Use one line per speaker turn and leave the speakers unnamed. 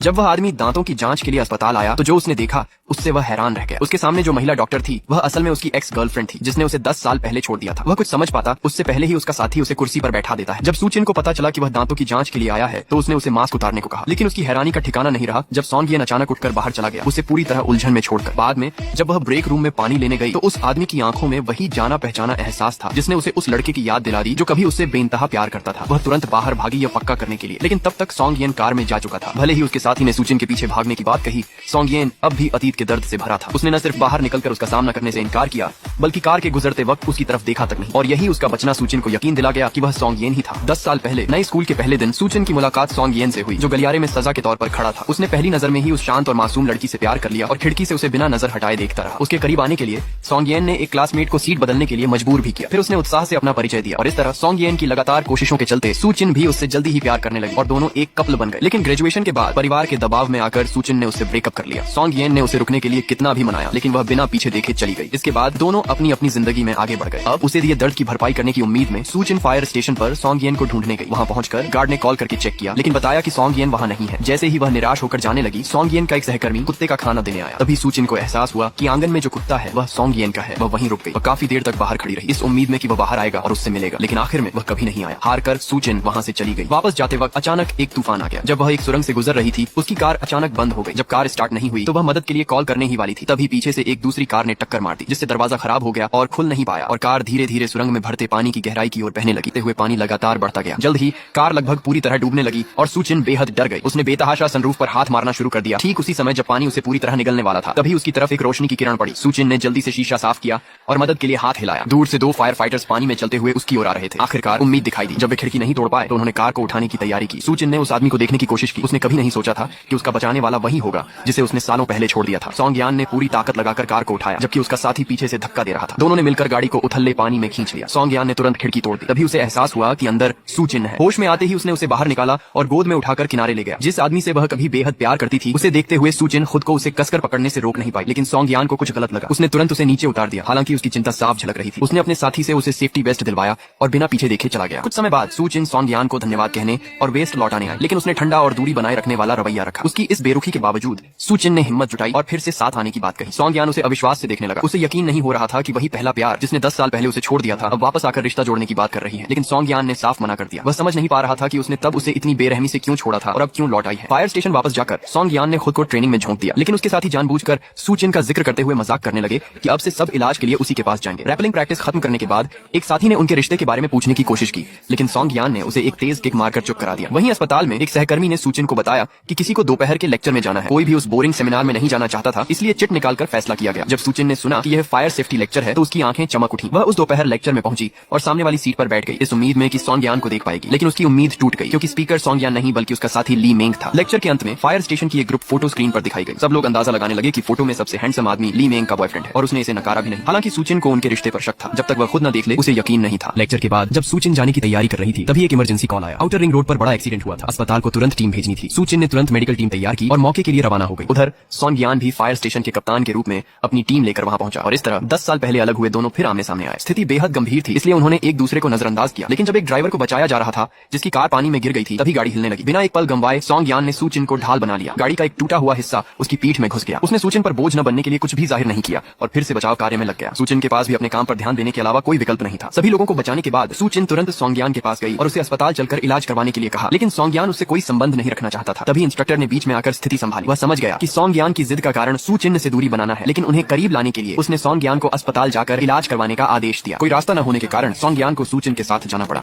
जब वह आदमी दांतों की जांच के लिए अस्पताल आया तो जो उसने देखा उससे वह हैरान रह गया। उसके सामने जो महिला डॉक्टर थी वह असल में उसकी एक्स गर्लफ्रेंड थी जिसने उसे 10 साल पहले छोड़ दिया था। वह कुछ समझ पाता उससे पहले ही उसका साथी उसे कुर्सी पर बैठा देता है। जब सूचिन को पता चला कि वह दांतों की जांच के लिए आया है तो उसने उसे मास्क उतारने को कहा, लेकिन उसकी हैरानी का ठिकाना नहीं रहा जब सॉन्गियन अचानक उठकर बाहर चला गया, उसे पूरी तरह उलझन में छोड़कर। बाद में जब वह ब्रेक रूम में पानी लेने गई तो उस आदमी की आंखों में वही जाना पहचाना एहसास था जिसने उसे उस लड़के की याद दिला दी जो कभी उससे बेइंतहा प्यार करता था। वह तुरंत बाहर भागी यह पक्का करने के लिए, लेकिन तब तक सॉन्गियन कार में जा चुका था। भले ही उसके साथी ने सूचिन के पीछे भागने की बात कही, सॉन्गियन अब भी अतीत के दर्द से भरा था। उसने न सिर्फ बाहर निकलकर उसका सामना करने से इनकार किया बल्कि कार के गुजरते वक्त उसकी तरफ देखा तक नहीं, और यही उसका बचना सूचिन को यकीन दिला गया कि वह सॉन्गियन ही था। 10 साल पहले नए स्कूल के पहले दिन सूचिन की मुलाकात सॉन्गियन से हुई जो गलियारे में सजा के तौर पर खड़ा था। उसने पहली नजर में ही उस शांत और मासूम लड़की से प्यार कर लिया और खिड़की से उसे बिना नजर हटाए देखता रहा। उसके करीब आने के लिए सॉन्गियन ने एक क्लासमेट को सीट बदलने के लिए मजबूर भी किया। फिर उसने उत्साह से अपना परिचय दिया और इस तरह सॉन्गियन की लगातार कोशिशों के चलते सूचिन भी उससे जल्दी ही प्यार करने लगी और दोनों एक कपल बन गए। लेकिन ग्रेजुएशन के बाद परिवार के दबाव में आकर सूचिन ने उससे ब्रेकअप कर लिया। सॉन्गियन ने उसे रुकने के लिए कितना भी मनाया लेकिन वह बिना पीछे देखे चली गई। इसके बाद दोनों अपनी अपनी जिंदगी में आगे बढ़ गए। अब उसे दिए दर्द की भरपाई करने की उम्मीद में सूचिन फायर स्टेशन पर सॉन्गियन को ढूंढने गई। वहां पहुंचकर गार्ड ने कॉल करके चेक किया लेकिन बताया कि सॉन्गियन वहां नहीं है। जैसे ही वह निराश होकर जाने लगी सॉन्गियन का एक सहकर्मी कुत्ते का खाना देने आया। तभी सूचिन को एहसास हुआ कि आंगन में जो कुत्ता है वह सॉन्गियन का है। वह वहीं रुक गई और काफी देर तक बाहर खड़ी रही इस उम्मीद में कि वह बाहर आएगा और उससे मिलेगा, लेकिन आखिर में वह कभी नहीं आया। हार कर सूचिन वहां से चली गई। वापस जाते वक्त अचानक एक तूफान आ गया। जब वह एक सुरंग से गुजर रही थी उसकी कार अचानक बंद हो गई। जब कार स्टार्ट नहीं हुई तो वह मदद के लिए कॉल करने ही वाली थी, तभी पीछे से एक दूसरी कार ने टक्कर मार दी जिससे दरवाजा खराब हो गया और खुल नहीं पाया और कार धीरे धीरे सुरंग में भरते पानी की गहराई की ओर बहने लगी। हुए पानी लगातार बढ़ता गया। जल्द ही कार लगभग पूरी तरह डूबने लगी और सूचिन बेहद डर गई। उसने बेतहाशा सनरूफ पर हाथ मारना शुरू कर दिया। ठीक उसी समय जब पानी उसे पूरी तरह निगलने वाला था तभी उसकी तरफ एक रोशनी की किरण पड़ी। सूचिन ने जल्दी से शीशा साफ किया और मदद के लिए हाथ हिलाया। दूर से 2 फायर फाइटर्स पानी में चलते हुए उसकी ओर आ रहे थे। आखिरकार उम्मीद दिखाई दी। जब वे खिड़की नहीं तोड़ पाए तो उन्होंने कार को उठाने की तैयारी की। सूचिन ने उस आदमी को देखने की कोशिश की। उसने कभी नहीं सोचा था कि उसका बचाने वाला वही होगा जिसे उसने सालों पहले छोड़ दिया था। सॉन्गियन ने पूरी ताकत लगाकर कार को उठाया जबकि उसका साथी पीछे से धक्का दे रहा था। दोनों ने मिलकर गाड़ी को उथले पानी में खींच लिया। सॉन्गियन ने तुरंत खिड़की तोड़ दी। तभी उसे एहसास हुआ कि अंदर सूचिन है। होश में आते ही उसने उसे बाहर निकाला और गोद में उठाकर किनारे ले गया। जिस आदमी से वह कभी बेहद प्यार करती थी उसे देखते हुए सूचिन खुद को उसे कसकर पकड़ने से रोक नहीं पाई, लेकिन सॉन्गियन को कुछ गलत लगा। उसने तुरंत उसे नीचे उतार दिया। हालांकि उसकी चिंता साफ झलक रही थी। उसने अपने साथी से उसे सेफ्टी वेस्ट दिलवाया और बिना पीछे देखे चला गया। कुछ समय बाद सूचिन सॉन्गियन को धन्यवाद कहने और वेस्ट लौटाने आई, लेकिन उसने ठंडा और दूरी बनाए रखने वाला रवैया रखा। उसकी इस बेरुखी के बावजूद सूचिन ने हिम्मत जुटाई और फिर से साथ आने की बात कही। सॉन्गियन उसे अविश्वास से देखने लगा। उसे यकीन नहीं हो रहा था कि वही पहला प्यार जिसने 10 साल पहले उसे छोड़ दिया था अब वापस आकर रिश्ता जोड़ने की बात कर रही है, लेकिन सॉन्गियन ने साफ मना कर दिया। वह समझ नहीं पा रहा था कि उसने तब उसे इतनी बेरहमी से क्यों छोड़ा था और अब क्यों लौट आई है। फायर स्टेशन वापस जाकर सॉन्गियन ने खुद को ट्रेनिंग में झोंक दिया, लेकिन उसके साथ ही जानबूझकर सूचिन का जिक्र करते हुए मजाक करने लगे कि अब से सब इलाज के लिए उसी के पास जाएंगे। रैपलिंग प्रैक्टिस खत्म करने के बाद एक साथी ने उनके रिश्ते के बारे में पूछने की कोशिश की, लेकिन सॉन्गियन ने उसे एक तेज किक मारकर चुप करा दिया। वहीं अस्पताल में एक सहकर्मी ने सूचिन को बताया कि किसी को दोपहर के लेक्चर में जाना है। कोई भी उस बोरिंग सेमिनार में नहीं जाना चाहता था, इसलिए चिट निकालकर फैसला किया गया। जब सूचिन ने सुना कि यह फायर सेफ्टी लेक्चर है तो उसकी आंखें चमक उठी। वह उस दोपहर लेक्चर में पहुंची और सामने वाली सीट पर बैठ गई इस उम्मीद में कि सॉन्गियन को देख पाएगी, लेकिन उसकी उम्मीद टूट गई क्योंकि स्पीकर सॉन्गियन नहीं बल्कि उसका साथी ली मेंग था। लेक्चर के अंत में फायर स्टेशन की एक ग्रुप फोटो स्क्रीन पर दिखाई गई। सब लोग अंदाजा लगाने लगे कि फोटो में सबसे हैंडसम आदमी ली मेंग का बॉयफ्रेंड है और उसने इसे नकारा भी नहीं। हालांकि सूचिन को उनके रिश्ते पर शक था। जब तक वह खुद न देख ले उसे यकीन नहीं था। लेक्चर के बाद जब सूचिन जाने की तैयारी कर रही थी तभी एक इमरजेंसी कॉल आया। आउटर रिंग रोड पर बड़ा एक्सीडेंट हुआ था। अस्पताल को तुरंत टीम भेजनी थी। सूचिन ने तुरंत मेडिकल टीम तैयार की और मौके के लिए रवाना हो गई। उधर सॉन्गियन भी फायर स्टेशन के कप्तान के रूप में अपनी टीम लेकर वहां पहुंचा और इस तरह 10 साल पहले अलग हुए दोनों फिर आमने सामने आए। स्थिति बेहद गंभीर थी इसलिए उन्होंने एक दूसरे को नजरअंदाज किया, लेकिन जब एक ड्राइवर को बचाया जा रहा था जिसकी कार पानी में गिर गई थी तभी गाड़ी हिलने लगी। बिना एक पल गंवाए सॉन्गियन ने सूचिन को ढाल बना लिया। गाड़ी का एक टूटा हुआ हिस्सा उसकी पीठ में घुस गया। उसने सूचिन पर बोझ न बनने के लिए कुछ भी जाहिर नहीं किया और फिर से बचाव कार्य में लग गया। सूचिन के पास भी अपने काम पर ध्यान देने के अलावा कोई विकल्प नहीं था। सभी लोगों को बचाने के बाद सूचिन तुरंत सॉन्गियन के पास गई और उसे अस्पताल चलकर इलाज करवाने के लिए कहा, लेकिन सॉन्गियन उससे कोई संबंध नहीं रखना चाहता था। तभी इंस्ट्रक्टर ने बीच में आकर स्थिति संभाली। वह समझ गया कि सॉन्गियन की जिद का कारण सूचिन से दूरी बनाना है, लेकिन उन्हें करीब लाने के लिए उसने सॉन्गियन को अस्पताल जाकर इलाज करवाने का आदेश दिया। कोई रास्ता न होने के कारण सॉन्गियन को सूचिन के साथ जाना पड़ा।